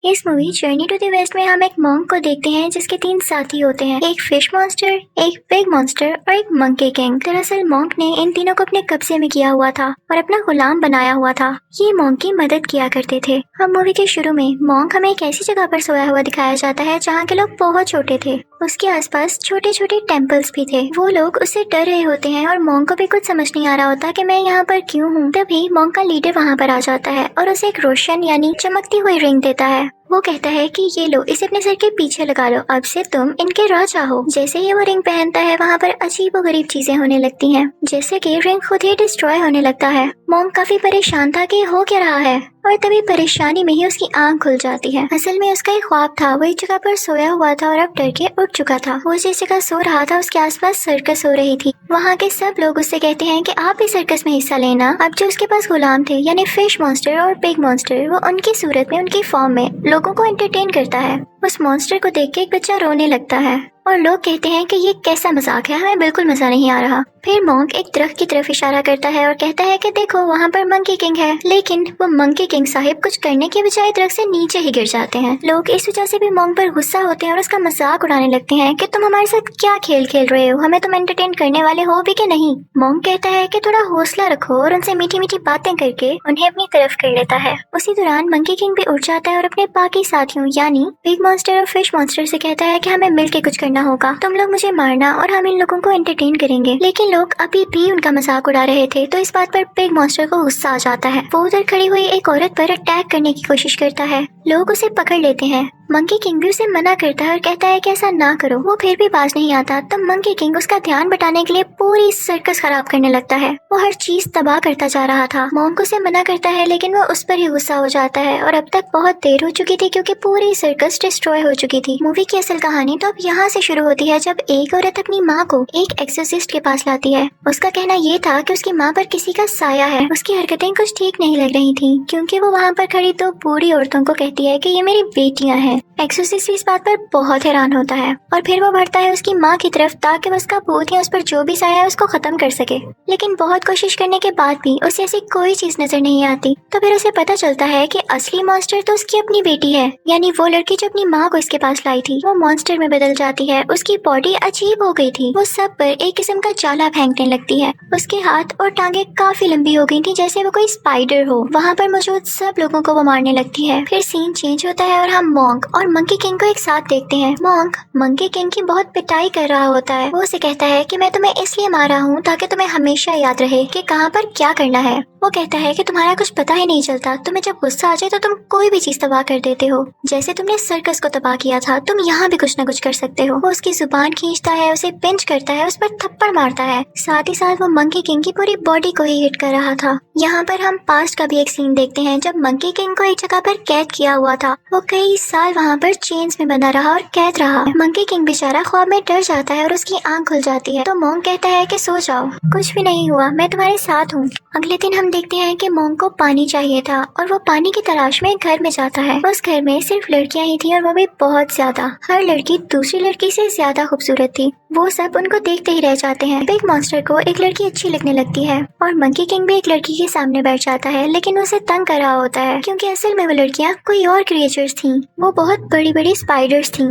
इस movie journey to the west में हम एक मॉन्क को देखते हैं जिसके 3 साथी होते हैं, एक फिश मॉन्स्टर, एक पिग मॉन्स्टर और एक मंकी किंग। दरअसल मॉन्क ने इन तीनों को अपने कब्जे में किया हुआ था और अपना गुलाम बनाया हुआ था। ये मॉन्क की मदद किया करते थे। हम मूवी के शुरू में मॉन्क हमें एक ऐसी जगह पर सोया हुआ दिखाया जाता है जहाँ के लोग बहुत छोटे थे। उसके आसपास छोटे छोटे टेम्पल्स भी थे। वो लोग उससे डर रहे होते हैं और मॉन्क को भी कुछ समझ नहीं आ रहा होता कि मैं यहाँ पर क्यों हूँ। तभी मॉन्क का लीडर वहाँ पर आ जाता है और उसे एक रोशन यानी चमकती हुई रिंग देता है। वो कहता है कि ये लो, इसे अपने सर के पीछे लगा लो, अब से तुम इनके राजा हो। जैसे ही वो रिंग पहनता है वहाँ पर अजीब व गरीब चीजें होने लगती हैं, जैसे कि रिंग खुद ही डिस्ट्रॉय होने लगता है। मॉन्क काफी परेशान था कि हो क्या रहा है और तभी परेशानी में ही उसकी आंख खुल जाती है। असल में उसका एक ख्वाब था, वो एक जगह पर सोया हुआ था और अब डर के उठ चुका था। वो जिस जगह सो रहा था उसके आसपास सर्कस हो रही थी। वहाँ के सब लोग उससे कहते हैं कि आप भी सर्कस में हिस्सा लेना। अब जो उसके पास गुलाम थे यानी फिश मॉन्स्टर और पिग मॉन्स्टर, वो उनकी सूरत में, उनकी फॉर्म में लोगों को एंटरटेन करता है। उस मॉन्स्टर को देख के एक बच्चा रोने लगता है और लोग कहते हैं कि ये कैसा मजाक है, हमें बिल्कुल मजा नहीं आ रहा। फिर मॉन्क एक दरख्त की तरफ इशारा करता है और कहता है कि देखो वहाँ पर मंकी किंग है। लेकिन वो मंकी किंग साहिब कुछ करने के बजाय दरख्त से नीचे ही गिर जाते हैं। लोग इस वजह से भी मॉन्क पर गुस्सा होते हैं और उसका मजाक उड़ाने लगते हैं कि तुम हमारे साथ क्या खेल खेल रहे हो, हमें तुम एंटरटेन करने वाले हो भी कि नहीं। मॉन्क कहता है कि थोड़ा हौसला रखो और उनसे मीठी मीठी बातें करके उन्हें अपनी तरफ कर लेता है। उसी दौरान मंकी किंग भी उठ जाता है और अपने बाकी साथियों यानी पिग मॉन्स्टर और फिश मॉन्स्टर से कहता है कि हमें मिलके कुछ करना होगा, तुम लोग मुझे मारना और हम इन लोगों को एंटरटेन करेंगे। लेकिन लोग अभी भी उनका मजाक उड़ा रहे थे तो इस बात पर पिग मॉन्स्टर को गुस्सा आ जाता है। वो उधर खड़ी हुई एक औरत पर अटैक करने की कोशिश करता है। लोग उसे पकड़ लेते हैं। मंकी किंग भी उसे मना करता है और कहता है कि ऐसा ना करो। वो फिर भी बाज नहीं आता। तब मंकी किंग उसका ध्यान बटाने के लिए पूरी सर्कस खराब करने लगता है। वो हर चीज तबाह करता जा रहा था। मॉन्क उसे मना करता है लेकिन वो उस पर ही गुस्सा हो जाता है और अब तक बहुत देर हो चुकी थी क्योंकि पूरी सर्कस डिस्ट्रॉय हो चुकी थी। मूवी की असल कहानी तो अब यहाँ से शुरू होती है जब एक औरत अपनी माँ को एक एक्सोसिस्ट के पास लाती है। उसका कहना ये था कि उसकी माँ पर किसी का साया है। उसकी हरकतें कुछ ठीक नहीं लग रही थी क्योंकि वो वहाँ पर खड़ी 2 बूढ़ी औरतों को कहती है कि ये मेरी बेटियां हैं। एक्सोसिस्ट इस बात पर बहुत हैरान होता है और फिर वो बढ़ता है उसकी माँ की तरफ ताकि वो उसका भूत या उस पर जो भी साया है उसको खत्म कर सके। लेकिन बहुत कोशिश करने के बाद भी उसे ऐसी कोई चीज नजर नहीं आती। तो फिर उसे पता चलता है कि असली मॉन्स्टर तो उसकी अपनी बेटी है, यानी वो लड़की जो अपनी माँ को इसके पास लाई थी वो मॉन्स्टर में बदल जाती है। उसकी बॉडी अजीब हो गई थी। वो सब पर एक किस्म का जाला फेंकने लगती है। उसके हाथ और टांगे काफी लंबी हो गई थी जैसे वो कोई स्पाइडर हो। वहाँ पर मौजूद सब लोगों को वो मारने लगती है। फिर सीन चेंज होता है और हम मॉन्क और मंकी किंग को एक साथ देखते हैं। मॉन्क मंकी किंग की बहुत पिटाई कर रहा होता है। वो उसे कहता है कि मैं तुम्हें इसलिए मारा हूँ ताकि तुम्हें हमेशा याद रहे कि कहाँ पर क्या करना है। वो कहता है कि तुम्हारा कुछ पता ही नहीं चलता, तुम्हें जब गुस्सा आ जाए तो तुम कोई भी चीज तबाह कर देते हो। जैसे तुमने सर्कस को तबाह किया था, तुम यहाँ भी कुछ न कुछ कर सकते हो। वो उसकी जुबान खींचता है, उसे पिंच करता है, उस पर थप्पड़ मारता है। साथ ही साथ वो मंकी किंग की पूरी बॉडी को ही हिट कर रहा था। यहाँ पर हम पास्ट का भी एक सीन देखते हैं जब मंकी किंग को एक जगह पर कैद किया हुआ था। वो कई साल वहाँ पर चेन्स में बंधा रहा और कैद रहा। मंकी किंग बेचारा ख्वाब में डर जाता है और उसकी आंख खुल जाती है। तो मॉन्क कहता है कि सो जाओ, कुछ भी नहीं हुआ, मैं तुम्हारे साथ हूँ। अगले दिन हम देखते हैं कि मॉन्क को पानी चाहिए था और वो पानी की तलाश में एक घर में जाता है। उस घर में सिर्फ लड़कियां ही थी और वो भी बहुत ज्यादा। हर लड़की दूसरी लड़की से ज्यादा खूबसूरत थी। वो सब उनको देखते ही रह जाते हैं। बिग मॉन्स्टर को एक लड़की अच्छी लगने लगती है और मंकी किंग भी एक लड़की के सामने बैठ जाता है लेकिन उसे तंग कर रहा होता है क्योंकि असल में वो लड़कियां कोई और क्रिएचर्स थी। वो बहुत बड़ी बड़ी स्पाइडर्स थी।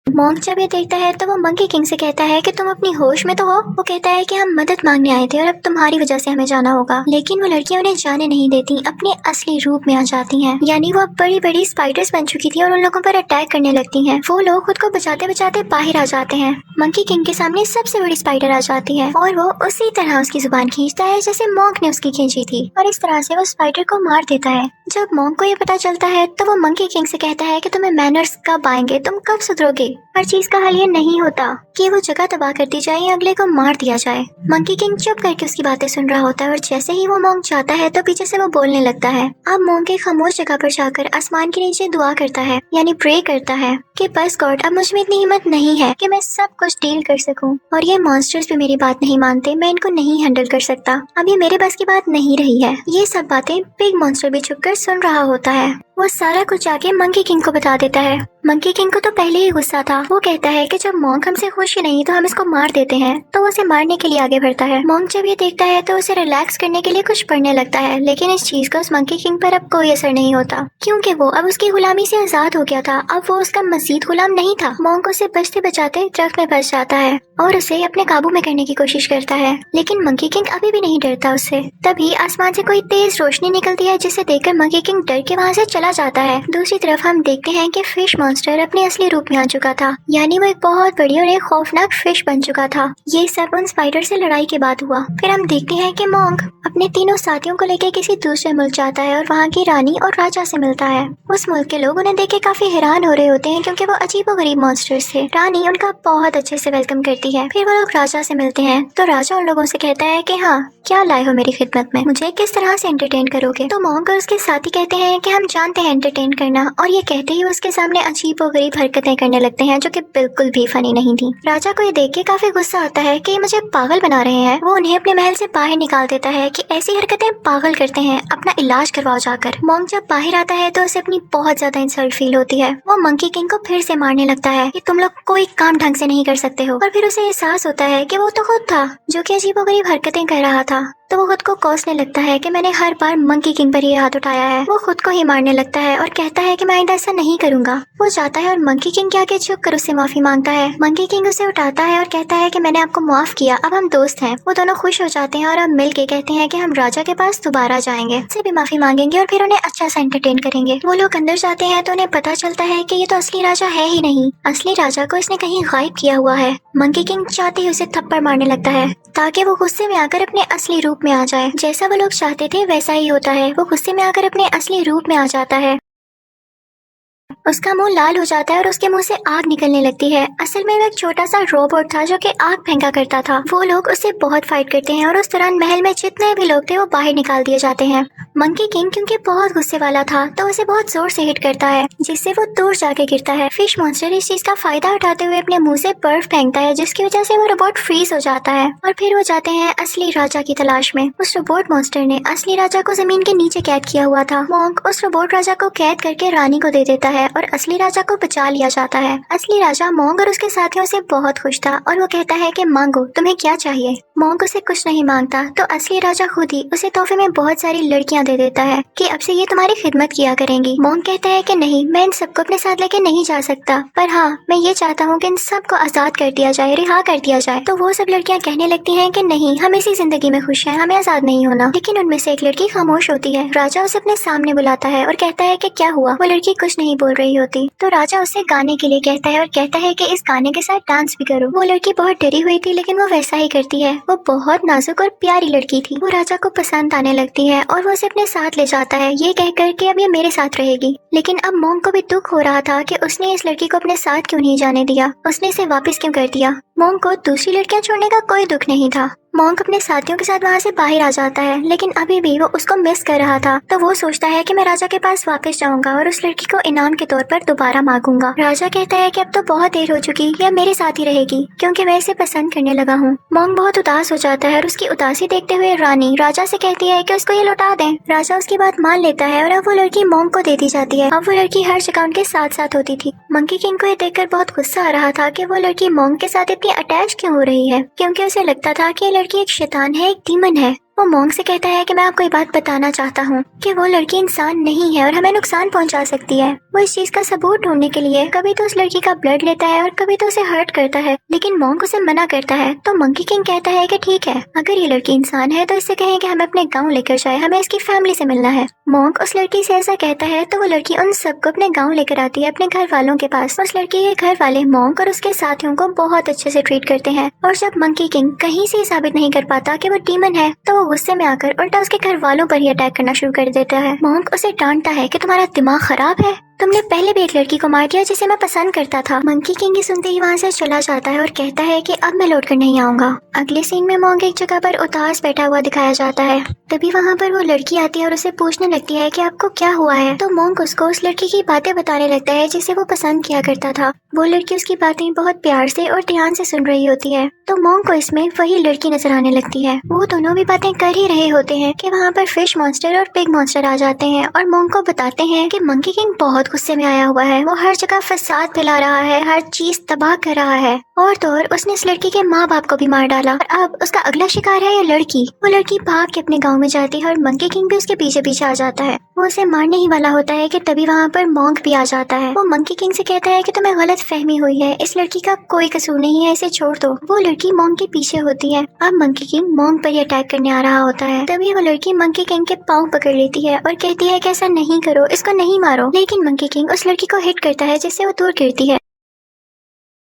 मॉन्क जब ये देखता है तो वो मंकी किंग से कहता है कि तुम अपनी होश में तो हो। वो कहता है कि हम मदद मांगने आए थे और अब तुम्हारी वजह से हमें जाना होगा। लेकिन वो लड़कियां उन्हें जाने नहीं देती, अपने असली रूप में आ जाती हैं। यानी वो अब बड़ी बड़ी स्पाइडर्स बन चुकी थी और उन लोगों पर अटैक करने लगती हैं। वो लोग खुद को बचाते बचाते बाहर आ जाते हैं। मंकी किंग के सामने सबसे बड़ी स्पाइडर आ जाती है और वो उसी तरह उसकी जुबान खींचता है जैसे मॉन्क ने उसकी खींची थी और इस तरह से वो स्पाइडर को मार देता है। जब मॉन्क को ये पता चलता है तो वो मंकी किंग से कहता है कि तुम्हें मैनर्स कब आएंगे, तुम कब सुधरोगे। हर चीज का हल ये नहीं होता कि वो जगह तबाह कर दी जाए या अगले को मार दिया जाए। मंकी किंग चुप करके उसकी बातें सुन रहा होता है और जैसे ही वो मॉन्क जाता है तो पीछे से वो बोलने लगता है। अब मॉन्क एक खामोश जगह पर जाकर आसमान के नीचे दुआ करता है यानी प्रे करता है कि बस गॉड, अब मुझ में इतनी हिम्मत नहीं है कि मैं सब कुछ डील कर सकूं और ये मॉन्स्टर्स भी मेरी बात नहीं मानते, मैं इनको नहीं हैंडल कर सकता, अब ये मेरे बस की बात नहीं रही है। ये सब बातें बिग मॉन्स्टर भी छुपकर सुन रहा होता है। वो सारा कुछ जाके मंकी किंग को बता देता है। मंकी किंग को तो पहले ही गुस्सा था। वो कहता है कि जब मॉन्क हमसे खुश ही नहीं तो हम इसको मार देते हैं, तो वो उसे मारने के लिए आगे बढ़ता है। मॉन्क जब ये देखता है तो उसे रिलैक्स करने के लिए कुछ पढ़ने लगता है, लेकिन इस चीज का उस मंकी किंग पर अब कोई असर नहीं होता, क्योंकि वो अब उसकी गुलामी से आजाद हो गया था। अब वो उसका मजीद गुलाम नहीं था। मॉन्क उसे बचते बचाते ट्रक में फंस जाता है और उसे अपने काबू में करने की कोशिश करता है, लेकिन मंकी किंग अभी भी नहीं डरता उससे। तभी आसमान से कोई तेज रोशनी निकलती है, जिसे देखकर मंकी किंग डर के वहाँ से चला जाता है। दूसरी तरफ हम देखते हैं कि फिश मॉन्स्टर अपने असली रूप में आ चुका था, यानी वो एक बहुत बड़ी और एक खौफनाक फिश बन चुका था। ये सब उन स्पाइडर से लड़ाई के बाद हुआ। फिर हम देखते हैं कि मॉन्क अपने तीनों साथियों को लेकर किसी दूसरे मुल्क जाता है और वहाँ की रानी और राजा से मिलता है। उस मुल्क के लोग उन्हें देख के काफी हैरान हो रहे होते हैं, क्योंकि वो अजीबोगरीब मॉन्स्टर्स थे। रानी उनका बहुत अच्छे से वेलकम करती है। फिर वो लोग राजा से मिलते हैं, तो राजा उन लोगों से कहता है कि हाँ, क्या लाए हो मेरी खिदमत में, मुझे किस तरह से एंटरटेन करोगे। तो मॉन्क और उसके साथी कहते हैं कि हम जानते हैं एंटरटेन करना, और ये कहते ही उसके सामने अजीबोगरीब हरकतें करने लगते हैं जो कि बिल्कुल भी फनी नहीं थी। राजा को ये देख के काफी गुस्सा आता है कि मुझे पागल बना रहे हैं। वो उन्हें अपने महल से बाहर निकाल देता है कि ऐसी हरकतें पागल करते हैं, अपना इलाज करवाओ जाकर। मॉन्क जब बाहर आता है तो उसे अपनी बहुत ज्यादा इंसल्ट फील होती है। वो मंकी किंग को फिर से मारने लगता है कि तुम लोग कोई काम ढंग से नहीं कर सकते हो, और फिर उसे एहसास होता है कि वो तो खुद था जो कि अजीबोगरीब हरकतें कर रहा था। तो वो खुद को कोसने लगता है कि मैंने हर बार मंकी किंग पर ही हाथ उठाया है। वो खुद को ही मारने लगता है और कहता है कि मैं आइंदा ऐसा नहीं करूंगा। वो जाता है और मंकी किंग के आगे झुक कर उससे माफी मांगता है। मंकी किंग उसे उठाता है और कहता है कि मैंने आपको माफ किया, अब हम दोस्त हैं। वो दोनों खुश हो जाते हैं और अब मिल के कहते हैं कि हम राजा के पास दोबारा जाएंगे, उससे भी माफी मांगेंगे और फिर उन्हें अच्छा सा एंटरटेन करेंगे। वो लोग अंदर जाते हैं तो उन्हें पता चलता है कि ये तो असली राजा है ही नहीं, असली राजा को इसने कहीं गायब किया हुआ है। मंकी किंग चाहते ही उसे थप्पड़ मारने लगता है ताकि वो गुस्से में आकर अपने असली रूप में आ जाए। जैसा वो लोग चाहते थे वैसा ही होता है, वो गुस्से में आकर अपने असली रूप में आ जाता है। उसका मुंह लाल हो जाता है और उसके मुंह से आग निकलने लगती है। असल में वो एक छोटा सा रोबोट था जो कि आग फेंका करता था। वो लोग उससे बहुत फाइट करते हैं और उस दौरान महल में जितने भी लोग थे वो बाहर निकाल दिए जाते हैं। मंकी किंग क्योंकि बहुत गुस्से वाला था तो उसे बहुत जोर से हिट करता है, जिससे वो दूर जाके गिरता है। फिश मॉन्स्टर इस चीज का फायदा उठाते हुए अपने मुंह से बर्फ फेंकता है, जिसकी वजह से वो रोबोट फ्रीज हो जाता है। और फिर वो जाते हैं असली राजा की तलाश में। उस रोबोट मॉन्स्टर ने असली राजा को जमीन के नीचे कैद किया हुआ था। मॉन्क उस रोबोट राजा को कैद करके रानी को दे देता है और असली राजा को बचा लिया जाता है। असली राजा मॉन्क और उसके साथियों से बहुत खुश था और वो कहता है कि मांगो, तुम्हें क्या चाहिए। मॉन्क उसे कुछ नहीं मांगता तो असली राजा खुद ही उसे तोहफे में बहुत सारी लड़कियां दे देता है कि अब से ये तुम्हारी खिदमत किया करेंगी। मॉन्क कहता है कि नहीं, मैं इन सबको अपने साथ लेके नहीं जा सकता, पर हाँ, मैं ये चाहता हूँ कि इन सबको आजाद कर दिया जाए, रिहा कर दिया जाए। तो वो सब लड़कियां कहने लगती हैं कि नहीं, हम इसी जिंदगी में खुश हैं, हमें आजाद नहीं होना। लेकिन उनमें से एक लड़की खामोश होती है। राजा उसे अपने सामने बुलाता है और कहता है कि क्या हुआ। वो लड़की कुछ नहीं बोल रही होती तो राजा उसे गाने के लिए कहता है और कहता है कि इस गाने के साथ डांस भी करो। वो लड़की बहुत डरी हुई थी लेकिन वो वैसा ही करती है। वो बहुत नाजुक और प्यारी लड़की थी। वो राजा को पसंद आने लगती है और वो उसे अपने साथ ले जाता है, ये कहकर कि अब ये मेरे साथ रहेगी। लेकिन अब मॉन्क को भी दुख हो रहा था कि उसने इस लड़की को अपने साथ क्यों नहीं जाने दिया, उसने इसे वापस क्यों कर दिया। मॉन्क को दूसरी लड़कियां छोड़ने का कोई दुख नहीं था। मॉन्क अपने साथियों के साथ वहाँ से बाहर आ जाता है, लेकिन अभी भी वो उसको मिस कर रहा था। तो वो सोचता है कि मैं राजा के पास वापस जाऊंगा और उस लड़की को इनाम के तौर पर दोबारा मांगूंगा। राजा कहता है कि अब तो बहुत देर हो चुकी, यह मेरे साथ ही रहेगी क्योंकि मैं इसे पसंद करने लगा हूँ। मॉन्क बहुत उदास हो जाता है और उसकी उदासी देखते हुए रानी राजा से कहती है कि उसको ये लौटा दें। राजा उसकी बात मान लेता है और अब वो लड़की मॉन्क को दे दी जाती है। अब वो लड़की हर जगह उनके साथ साथ होती थी। मंकी किंग को ये देखकर बहुत गुस्सा आ रहा था कि वो लड़की मॉन्क के साथ इतनी अटैच क्यों हो रही है, क्योंकि उसे लगता था कि ये लड़की एक शैतान है, एक डीमन है। वो मॉन्क से कहता है कि मैं आपको ये बात बताना चाहता हूँ कि वो लड़की इंसान नहीं है और हमें नुकसान पहुँचा सकती है। वो इस चीज का सबूत ढूंढने के लिए कभी तो उस लड़की का ब्लड लेता है और कभी तो उसे हर्ट करता है, लेकिन मॉन्क उसे मना करता है। तो मंकी किंग कहता है कि ठीक है, अगर ये लड़की इंसान है तो इससे कहें कि हमें अपने गाँव लेकर जाए, हमें इसकी फैमिली से मिलना है। मॉन्क उस लड़की से ऐसा कहता है तो वो लड़की उन सबको अपने गाँव लेकर आती है, अपने घर वालों के पास। उस लड़की के घर वाले मॉन्क और उसके साथियों को बहुत अच्छे से ट्रीट करते हैं और जब मंकी किंग कहीं से साबित नहीं कर पाता कि वो डीमन है तो वो गुस्से में आकर उल्टा उसके घर वालों पर ही अटैक करना शुरू कर देता है। मॉन्क उसे डांटता है कि तुम्हारा दिमाग खराब है, तुमने पहले भी एक लड़की को मार दिया जिसे मैं पसंद करता था। मंकी किंग सुनते ही वहाँ से चला जाता है और कहता है कि अब मैं लौट कर नहीं आऊंगा। अगले सीन में मॉन्क एक जगह पर उदास बैठा हुआ दिखाया जाता है। तभी वहाँ पर वो लड़की आती है और उसे पूछने लगती है कि आपको क्या हुआ है। तो मॉन्क उसको उस लड़की की बातें बताने लगता है जिसे वो पसंद किया करता था। वो लड़की उसकी बातें बहुत प्यार से और ध्यान से सुन रही होती है तो मॉन्क को इसमें वही लड़की नजर आने लगती है। वो दोनों भी बातें कर ही रहे होते हैं कि वहाँ पर फिश मॉन्स्टर और पिग मॉन्स्टर आ जाते हैं और मॉन्क को बताते हैं कि मंकी किंग बहुत बहुत गुस्से में आया हुआ है। वो हर जगह फसाद फैला रहा है, हर चीज तबाह कर रहा है। और तो और उसने इस लड़की के माँ बाप को भी मार डाला और अब उसका अगला शिकार है ये लड़की। वो लड़की भाग के अपने गाँव में जाती है और मंकी किंग भी उसके पीछे पीछे आ जाता है। वो उसे मारने ही वाला होता है कि तभी वहाँ पर मॉन्क भी आ जाता है। वो मंकी किंग से कहता है कि तुम्हें गलत फहमी हुई है, इस लड़की का कोई कसूर नहीं है, इसे छोड़ दो। वो लड़की मॉन्क के पीछे होती है। अब मंकी किंग मॉन्क पर ही अटैक करने आ रहा होता है। तभी वो लड़की मंकी किंग के पाँव पकड़ लेती है और कहती है कि ऐसा नहीं करो, इसको नहीं मारो। लेकिन मंकी किंग उस लड़की को हिट करता है जिससे वो दूर गिरती है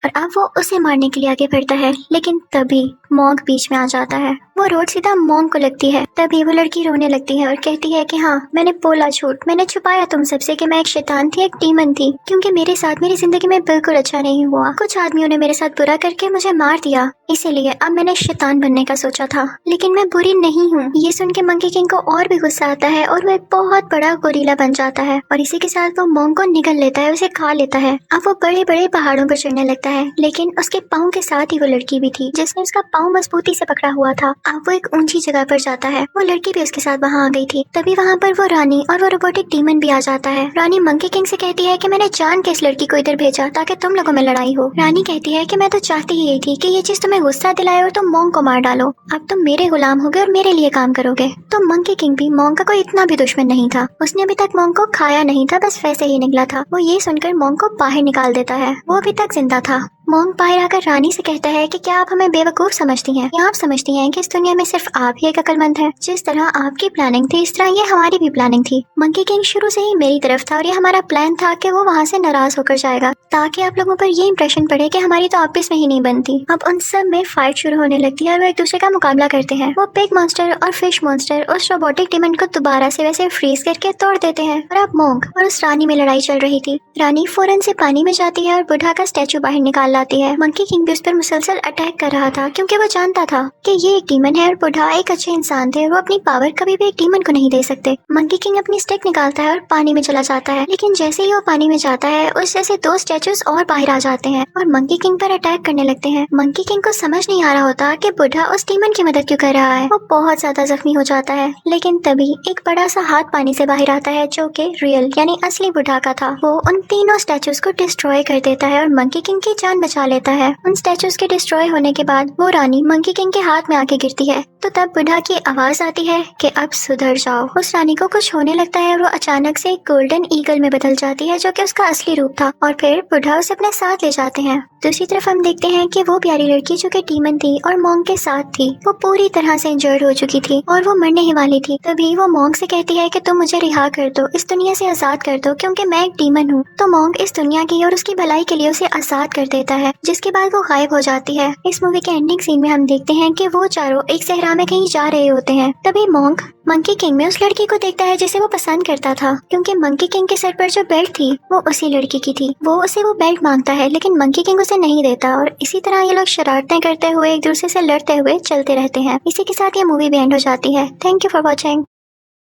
और अब वो उसे मारने के लिए आगे बढ़ता है। लेकिन तभी मॉन्क बीच में आ जाता है। वो रोड सीधा मॉन्क को लगती है। तभी वो लड़की रोने लगती है और कहती है कि हाँ, मैंने बोला झूठ, मैंने छुपाया तुम सबसे कि मैं एक शैतान थी, एक डीमन थी, क्योंकि मेरे साथ मेरी जिंदगी में बिल्कुल अच्छा नहीं हुआ। कुछ आदमियों ने मेरे साथ बुरा करके मुझे मार दिया, इसीलिए अब मैंने शैतान बनने का सोचा था, लेकिन मैं बुरी नहीं हूँ। ये सुन के मंकी किंग को और भी गुस्सा आता है और वो एक बहुत बड़ा गोरिल्ला बन जाता है और इसी के साथ वो मॉन्क को निगल लेता है, उसे खा लेता है। अब वो बड़े बड़े पहाड़ों पर चढ़ने लगता है, लेकिन उसके पाँव के साथ ही वो लड़की भी थी जिसने उसका पाँव मजबूती से पकड़ा हुआ था। अब वो एक ऊंची जगह पर जाता है। वो लड़की भी उसके साथ वहाँ आ गई थी। तभी वहाँ पर वो रानी और वो रोबोटिक डीमन भी आ जाता है। रानी मंकी किंग से कहती है कि मैंने जान के इस लड़की को इधर भेजा ताकि तुम लोगों में लड़ाई हो। रानी कहती है कि मैं तो चाहती ही यही थी कि ये चीज तुम्हें गुस्सा दिलाए और तुम मॉन्क को मार डालो। अब तुम मेरे गुलाम होगे और मेरे लिए काम करोगे। तो मंकी किंग भी मॉन्क का कोई इतना भी दुश्मन नहीं था। उसने अभी तक मॉन्क को खाया नहीं था, बस वैसे ही निकला था। वो ये सुनकर मॉन्क को बाहर निकाल देता है। वो अभी तक जिंदा था। मॉन्क बाहर आकर रानी से कहता है कि क्या आप हमें बेवकूफ समझती हैं? या आप समझती हैं कि इस दुनिया में सिर्फ आप ही एक अक्लमंद है? जिस तरह आपकी प्लानिंग थी इस तरह ये हमारी भी प्लानिंग थी। मंकी किंग शुरू से ही मेरी तरफ था और ये हमारा प्लान था कि वो वहाँ से नाराज होकर जाएगा ताकि आप लोगों पर ये इंप्रेशन पड़े कि हमारी तो आपस में ही नहीं बनती। अब उन सब में फाइट शुरू होने लगती है और वो एक दूसरे का मुकाबला करते हैं। वो पिग मॉन्स्टर और फिश मॉन्स्टर उस रोबोटिक डीमन को दोबारा से वैसे फ्रीज करके तोड़ देते हैं और अब मॉन्क और उस रानी में लड़ाई चल रही थी। रानी फौरन से पानी में जाती है और बुढ़ा का स्टैचू बाहर निकाल लाती है। मंकी किंग भी उस पर मुसलसल अटैक कर रहा था क्योंकि वो जानता था कि ये एक डीमन है और बुढ़ा एक अच्छे इंसान थे। वो अपनी पावर कभी भी एक डीमन को नहीं दे सकते। मंकी किंग अपनी स्टिक निकालता है और पानी में चला जाता है, लेकिन जैसे ही वो पानी में जाता है उस जैसे दो स्टैचूज और बाहर आ जाते हैं और मंकी किंग पर अटैक करने लगते हैं। मंकी किंग को समझ नहीं आ रहा होता कि बुढ़ा उस डीमन की मदद क्यों कर रहा है। वो बहुत ज्यादा जख्मी हो जाता है, लेकिन तभी एक बड़ा सा हाथ पानी से बाहर आता है जो कि रियल यानी असली बुढ़ा का था। वो उन तीनों स्टैचूज को डिस्ट्रॉय कर देता है और मंकी किंग की जान बचा लेता है। उन स्टैचूज के डिस्ट्रॉय होने के बाद वो रानी मंकी किंग के हाथ में आके गिरती है। तो तब बुढ़ा की आवाज आती है कि अब सुधर जाओ। उस रानी को कुछ होने लगता है और वो अचानक से एक गोल्डन ईगल में बदल जाती है जो कि उसका असली रूप था और फिर बुढ़ा उसे अपने साथ ले जाते हैं। दूसरी तरफ हम देखते हैं कि वो प्यारी लड़की जो कि डीमन थी और मॉन्क के साथ थी, वो पूरी तरह से इंजर्ड हो चुकी थी और वो मरने ही वाली थी। तभी वो मॉन्क से कहती है कि तुम मुझे रिहा कर दो, इस दुनिया से आजाद कर दो क्योंकि मैं एक डीमन हूँ। तो मॉन्क इस दुनिया की और उसकी भलाई के लिए उसे आजाद कर देता है, जिसके बाद वो गायब हो जाती है। इस मूवी के एंडिंग सीन में हम देखते हैं कि वो चारों एक सहरा में कहीं जा रहे होते हैं। तभी मॉन्क मंकी किंग में उस लड़की को देखता है जिसे वो पसंद करता था, क्योंकि मंकी किंग के सर पर जो बेल्ट थी वो उसी लड़की की थी। वो उसे वो बेल्ट मांगता है लेकिन मंकी किंग उसे नहीं देता और इसी तरह ये लोग शरारतें करते हुए एक दूसरे से लड़ते हुए चलते रहते हैं। इसी के साथ ये मूवी भी एंड हो जाती है। Thank you for watching.